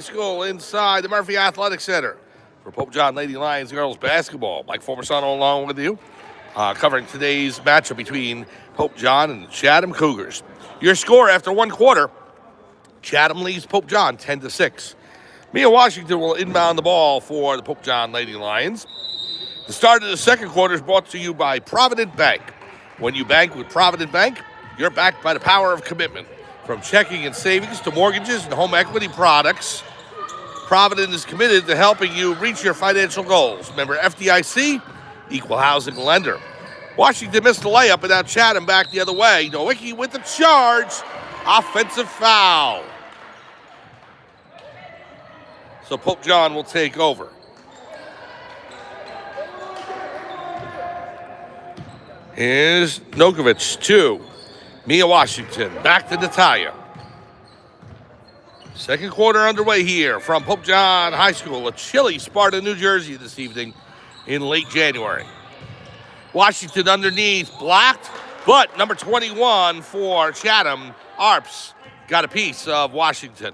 School inside the Murphy Athletic Center for Pope John Lady Lions girls basketball. Mike Formersano along with you, covering today's matchup between Pope John and the Chatham Cougars. Your score after one quarter: Chatham leads Pope John 10-6. Mia Washington will inbound the ball for the Pope John Lady Lions. The start of the second quarter is brought to you by Provident Bank. When you bank with Provident Bank, you're backed by the power of commitment. From checking and savings to mortgages and home equity products, Provident is committed to helping you reach your financial goals. Member FDIC, equal housing lender. Washington missed the layup, and now Chatham back the other way. Nowicki with the charge. Offensive foul. So Pope John will take over. Here's Nokovic to Mia Washington. Back to Natalia. Second quarter underway here from Pope John High School, a chilly Sparta, New Jersey this evening in late January. Washington underneath, blocked, but number 21 for Chatham, Arps, got a piece of Washington.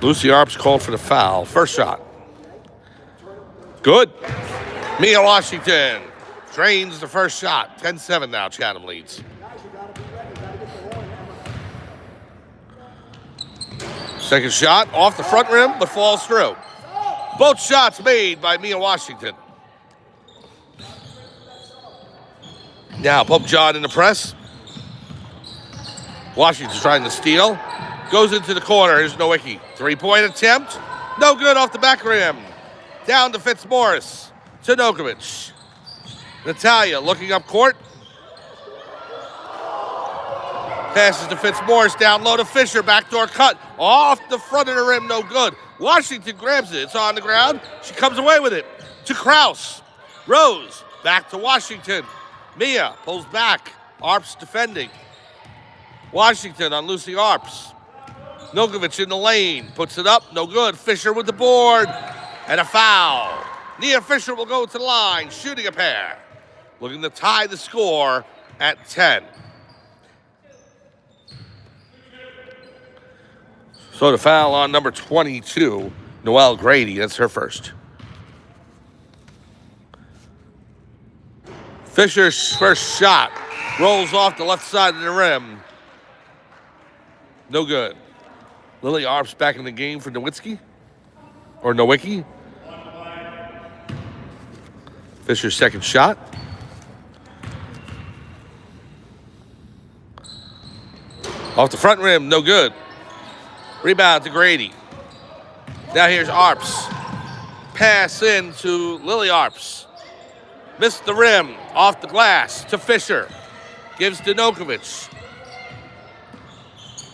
Lucy Arps called for the foul. First shot. Good. Mia Washington drains the first shot. 10-7 now, Chatham leads. Second shot off the front rim, but falls through. Both shots made by Mia Washington. Now, Pope John in the press. Washington's trying to steal. Goes into the corner. Here's Nowicki. Three-point attempt. No good off the back rim. Down to Fitzmaurice. To Nokovic. Natalia looking up court. Passes to Fitzmaurice. Down low to Fisher. Backdoor cut. Off the front of the rim. No good. Washington grabs it. It's on the ground. She comes away with it. To Kraus. Rose. Back to Washington. Mia pulls back. Arps defending. Washington on Lucy Arps. Nokovic in the lane. Puts it up. No good. Fisher with the board. And a foul. Nia Fisher will go to the line, shooting a pair. Looking to tie the score at 10. So the foul on number 22, Noelle Grady. That's her first. Fisher's first shot rolls off the left side of the rim. No good. Lily Arps back in the game for Nowicki. Fisher's second shot. Off the front rim, no good. Rebound to Grady. Now here's Arps. Pass in to Lily Arps. Missed the rim. Off the glass to Fisher. Gives to Nokovic.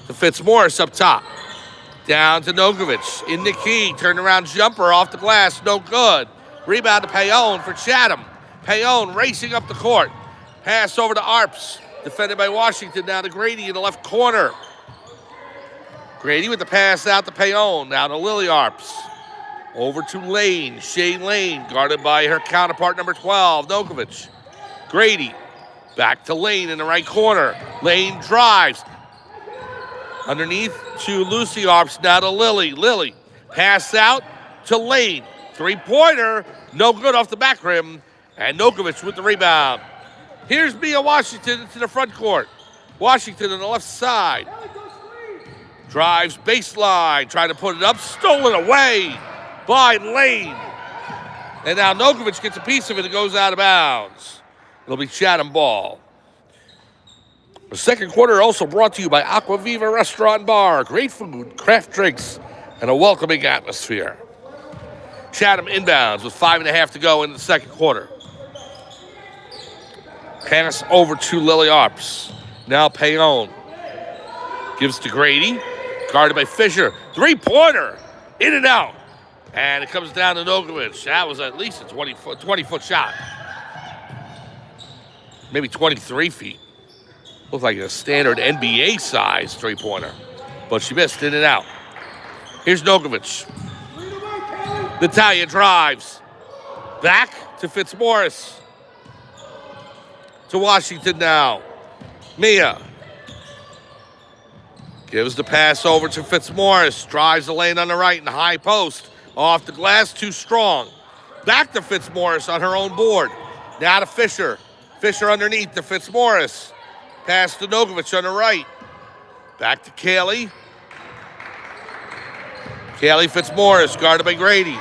To Fitzmaurice up top. Down to Nokovic. In the key. Turnaround jumper off the glass. No good. Rebound to Payon for Chatham. Payon racing up the court. Pass over to Arps. Defended by Washington. Now to Grady in the left corner. Grady with the pass out to Payon. Now to Lily Arps. Over to Lane. Shane Lane guarded by her counterpart number 12, Nokovic. Grady back to Lane in the right corner. Lane drives. Underneath to Lucy Arps. Now to Lily. Lily pass out to Lane. Three-pointer, no good off the back rim, and Nokovic with the rebound. Here's Mia Washington to the front court. Washington on the left side. Drives baseline, trying to put it up, stolen away by Lane. And now Nokovic gets a piece of it and goes out of bounds. It'll be Chatham ball. The second quarter also brought to you by Aquaviva Restaurant and Bar. Great food, craft drinks, and a welcoming atmosphere. Chatham inbounds with 5.5 to go in the second quarter. Pass over to Lily Arps. Now Payon. Gives to Grady. Guarded by Fisher. Three-pointer. In and out. And it comes down to Nokovic. That was at least a 20-foot shot. Maybe 23 feet. Looks like a standard NBA size three-pointer. But she missed in and out. Here's Nokovic. Natalia drives. Back to Fitzmaurice. To Washington now. Mia gives the pass over to Fitzmaurice. Drives the lane on the right in the high post. Off the glass, too strong. Back to Fitzmaurice on her own board. Now to Fisher. Fisher underneath to Fitzmaurice. Pass to Nogovic on the right. Back to Kaylee. Kaylee Fitzmaurice, guarded by Grady.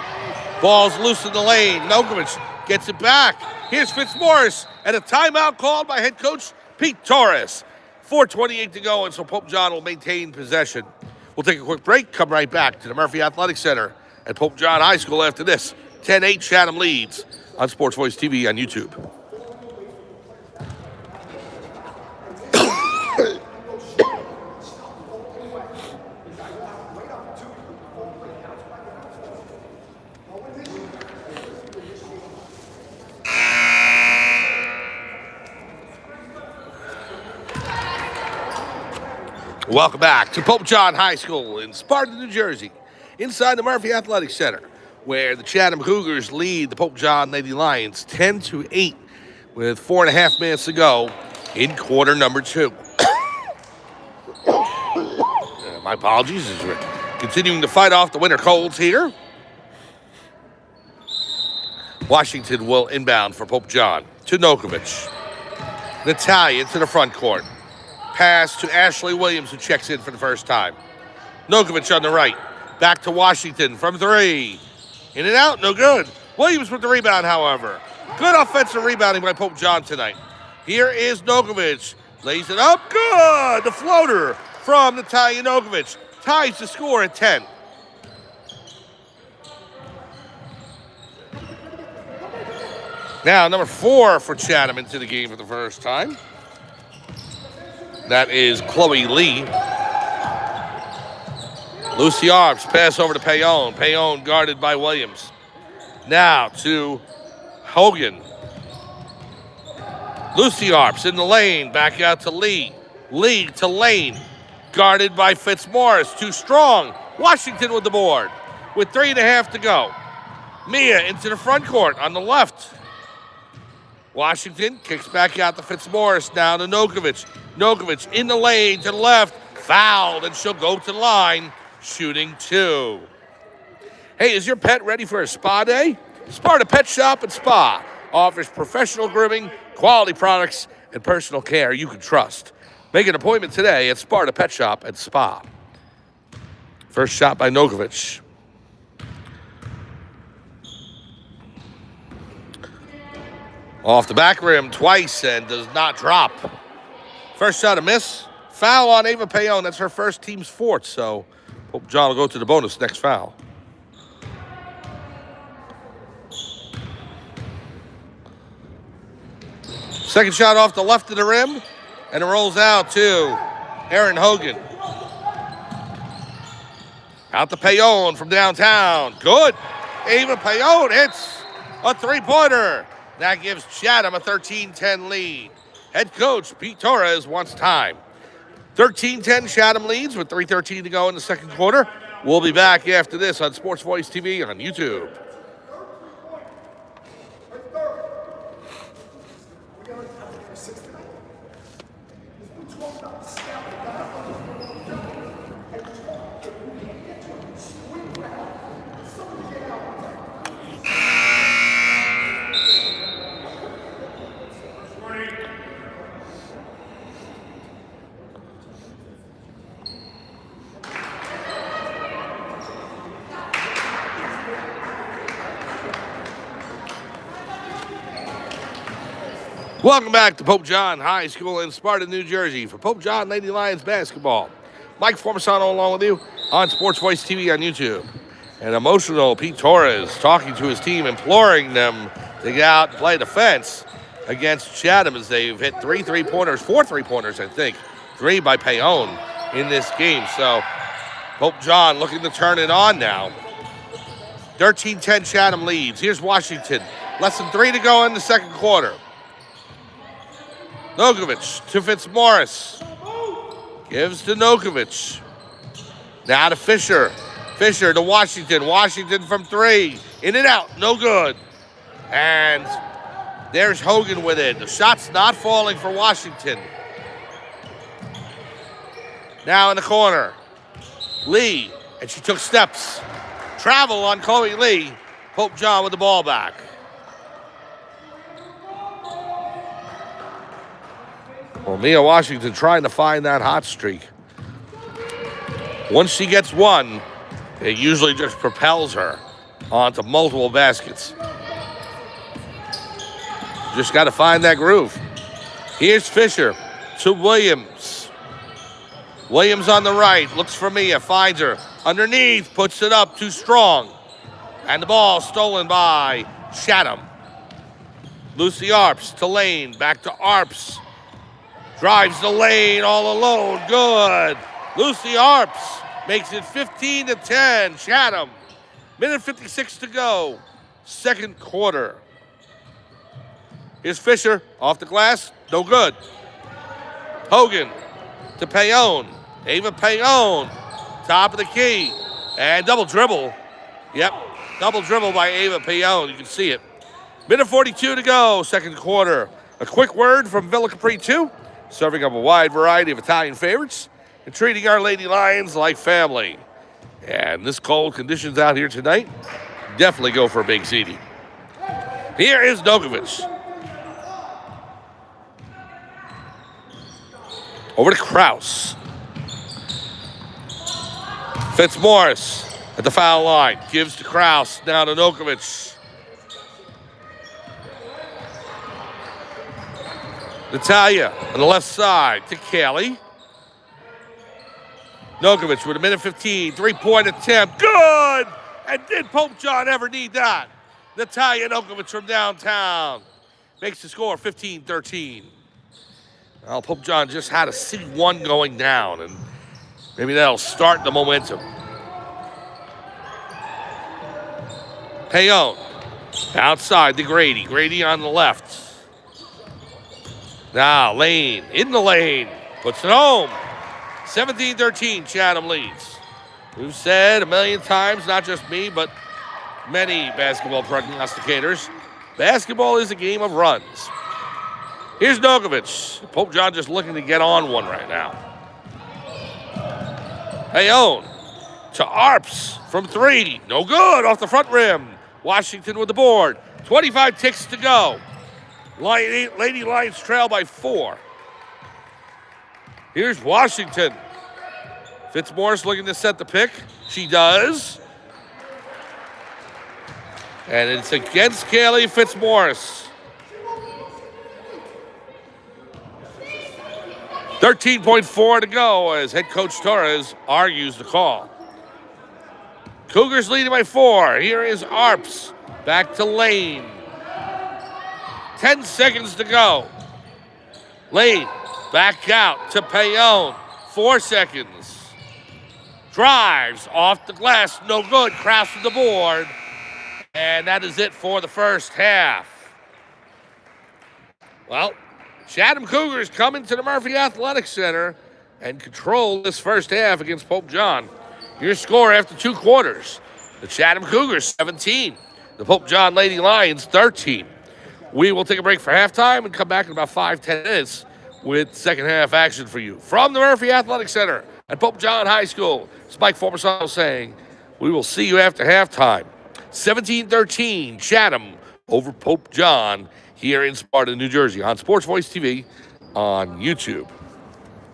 Ball's loose in the lane. Nogovic gets it back. Here's Fitzmaurice, and a timeout called by head coach Pete Torres. 4:28 to go, and so Pope John will maintain possession. We'll take a quick break, come right back to the Murphy Athletic Center at Pope John High School after this. 10-8 Chatham leads on Sports Voice TV on YouTube. Welcome back to Pope John High School in Sparta, New Jersey, inside the Murphy Athletic Center, where the Chatham Cougars lead the Pope John Lady Lions 10-8 with 4.5 minutes to go in quarter number 2. My apologies, as we're continuing to fight off the winter colds here. Washington will inbound for Pope John to Nokovic. Natalia to the front court. Pass to Ashley Williams, who checks in for the first time. Nokovic on the right. Back to Washington from 3. In and out, no good. Williams with the rebound, however. Good offensive rebounding by Pope John tonight. Here is Nokovic. Lays it up. Good. The floater from Natalia Nokovic ties the score at 10. Now, number 4 for Chatham into the game for the first time. That is Chloe Lee. Lucy Arps, pass over to Payon. Payon guarded by Williams. Now to Hogan. Lucy Arps in the lane, back out to Lee. Lee to Lane, guarded by Fitzmaurice. Too strong. Washington with the board with 3.5 to go. Mia into the front court on the left. Washington kicks back out to Fitzmaurice, now to Nokovic. Nokovic in the lane to the left, fouled, and she'll go to the line, shooting 2. Hey, is your pet ready for a spa day? Sparta Pet Shop and Spa offers professional grooming, quality products, and personal care you can trust. Make an appointment today at Sparta Pet Shop and Spa. First shot by Nokovic. Off the back rim twice and does not drop. First shot a miss. Foul on Ava Payon. That's her first, team's 4th. So Pope John will go to the bonus next foul. Second shot off the left of the rim. And it rolls out to Erin Hogan. Out to Payon from downtown. Good. Ava Payon hits a 3-pointer. That gives Chatham a 13-10 lead. Head coach Pete Torres wants time. 13-10 Chatham leads with 3:13 to go in the second quarter. We'll be back after this on Sports Voice TV on YouTube. Welcome back to Pope John High School in Sparta, New Jersey for Pope John Lady Lions basketball. Mike Formasano along with you on Sports Voice TV on YouTube. An emotional Pete Torres talking to his team, imploring them to get out and play defense against Chatham as they've hit 4 3-pointers, I think. 3 by Payon in this game. So Pope John looking to turn it on now. 13-10 Chatham leads. Here's Washington. Less than 3 to go in the second quarter. Nokovic to Fitzmaurice. Gives to Nokovic. Now to Fisher. Fisher to Washington. Washington from 3. In and out. No good. And there's Hogan with it. The shot's not falling for Washington. Now in the corner. Lee, and she took steps. Travel on Chloe Lee. Pope John with the ball back. Well, Mia Washington trying to find that hot streak. Once she gets one, it usually just propels her onto multiple baskets. Just got to find that groove. Here's Fisher to Williams. Williams on the right, looks for Mia, finds her. Underneath, puts it up, too strong. And the ball stolen by Chatham. Lucy Arps to Lane, back to Arps. Drives the lane all alone, good. Lucy Arps makes it 15-10, Chatham. Minute 56 to go, second quarter. Here's Fisher, off the glass, no good. Hogan to Payon. Ava Payon, top of the key. And double dribble. Yep, double dribble by Ava Payon, you can see it. Minute 42 to go, second quarter. A quick word from Villa Capri 2, serving up a wide variety of Italian favorites and treating our Lady Lions like family. And this cold conditions out here tonight, definitely go for a big seeding. Here is Nokovic. Over to Kraus. Fitzmaurice at the foul line. Gives to Kraus. Now to Nokovic. Natalia on the left side to Callie. Nokovic with a minute 15. Three-point attempt. Good! And did Pope John ever need that? Natalia Nokovic from downtown makes the score 15-13. Well, Pope John just had a C1 going down, and maybe that'll start the momentum. Payon outside to Grady. Grady on the left. Now Lane in the lane. Puts it home. 17-13, Chatham leads. We've said a million times, not just me, but many basketball prognosticators, basketball is a game of runs. Here's Nokovic. Pope John just looking to get on one right now. Payon to Arps from three. No good, off the front rim. Washington with the board. 25 ticks to go. Lady Lions trail by 4. Here's Washington. Fitzmaurice looking to set the pick. She does. And it's against Callie Fitzmaurice. 13.4 to go as head coach Torres argues the call. Cougars leading by 4. Here is Arps. Back to Lane. 10 seconds to go. Lane back out to Payon. 4 seconds. Drives off the glass. No good. Crashes the board. And that is it for the first half. Well, Chatham Cougars come into the Murphy Athletic Center and control this first half against Pope John. Your score after 2 quarters. The Chatham Cougars 17. The Pope John Lady Lions 13. We will take a break for halftime and come back in about 5-10 minutes with second half action for you. From the Murphy Athletic Center at Pope John High School, it's Mike Formasano saying we will see you after halftime. 17-13, Chatham over Pope John here in Sparta, New Jersey on Sports Voice TV on YouTube.